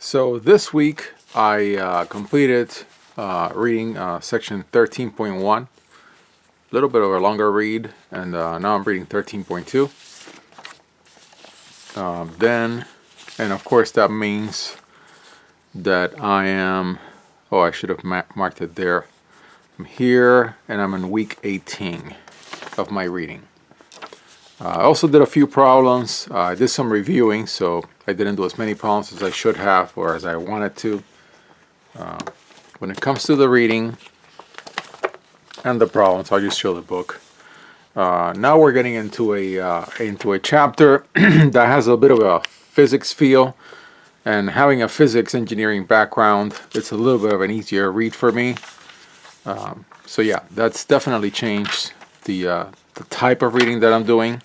So this week I completed reading section 13.1, a little bit of a longer read, and now I'm reading 13.2. And of course that means that I am, I should have marked it there. I'm here and I'm in week 18 of my reading. I also did a few problems. I did some reviewing, so I didn't do as many problems as I should have or as I wanted to. When it comes to the reading and the problems, I'll just show the book. Now we're getting into a chapter that has a bit of a physics feel, and having a physics engineering background, it's a little bit of an easier read for me. So yeah, that's definitely changed the type of reading that I'm doing.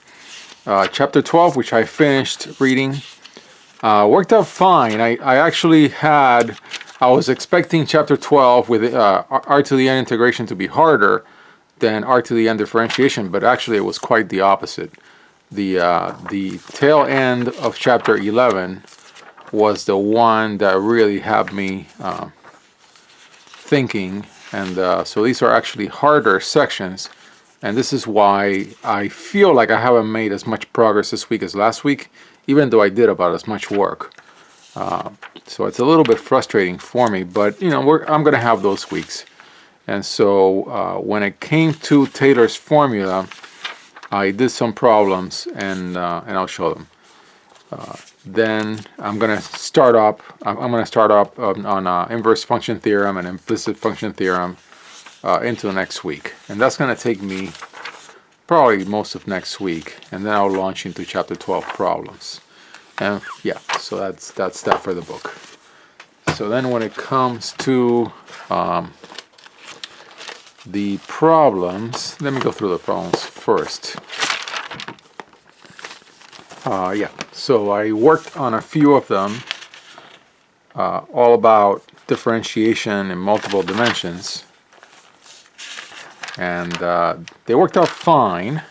Chapter 12, which I finished reading, worked out fine. I was expecting chapter 12 with R to the n integration to be harder than R to the n differentiation, but actually it was quite the opposite. The tail end of chapter 11 was the one that really had me thinking, and so these are actually harder sections. And this is why I feel like I haven't made as much progress this week as last week, even though I did about as much work. So it's a little bit frustrating for me, but you know, I'm going to have those weeks. And so when it came to Taylor's formula, I did some problems, and I'll show them. Then I'm going to start up. I'm going to start up on inverse function theorem and implicit function theorem into next week, and that's going to take me probably most of next week, and then I'll launch into chapter 12 problems. And yeah, so that's that for the book. So then when it comes to the problems, let me go through the problems first. Yeah, so I worked on a few of them, all about differentiation in multiple dimensions. And they worked out fine.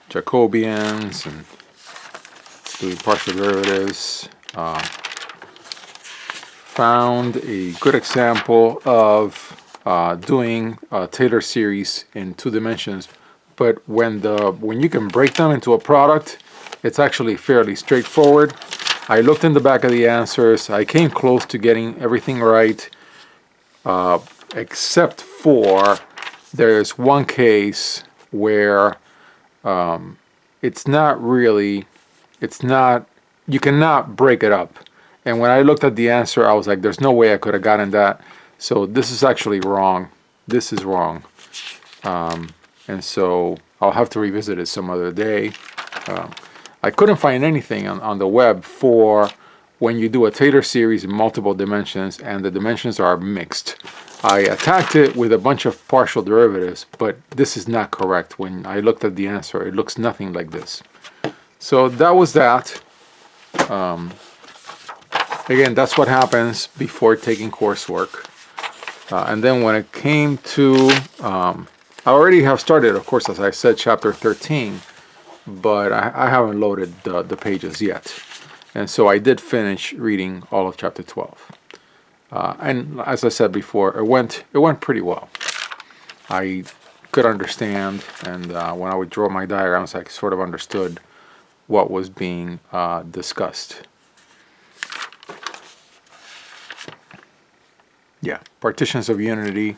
Jacobians and doing partial derivatives. Found a good example of doing a Taylor series in 2 dimensions. But when you can break them into a product, it's actually fairly straightforward. I looked in the back of the answers. I came close to getting everything right. Except for there's one case where you cannot break it up. And when I looked at the answer, I was like, there's no way I could have gotten that. So this is actually wrong. This is wrong. And so I'll have to revisit it some other day. I couldn't find anything on the web for when you do a Taylor series in multiple dimensions and the dimensions are mixed. I attacked it with a bunch of partial derivatives, but this is not correct. When I looked at the answer, it looks nothing like this. So that was that. Again, that's what happens before taking coursework. And then when it came to, I already have started, of course, as I said, chapter 13, but I haven't loaded the pages yet. And so I did finish reading all of chapter 12. And as I said before, it went pretty well. I could understand, and when I would draw my diagrams, I sort of understood what was being discussed. Yeah, partitions of unity.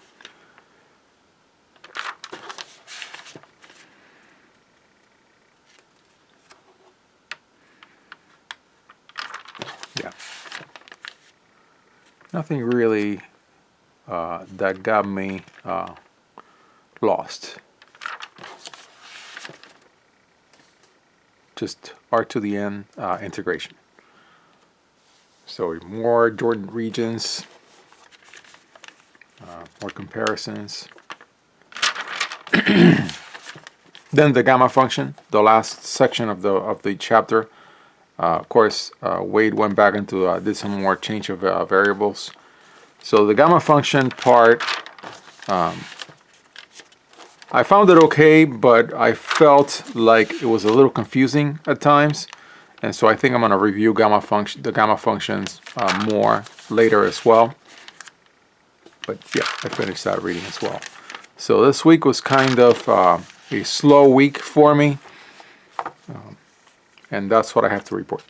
Yeah. Nothing really that got me lost. Just R to the n integration. So more Jordan regions, more comparisons. Then the gamma function, the last section of the chapter. Of course, Wade went back into did some more change of variables. So the gamma function part, I found it okay, but I felt like it was a little confusing at times. And so I think I'm going to review the gamma functions more later as well. But yeah, I finished that reading as well. So this week was kind of a slow week for me. And that's what I have to report.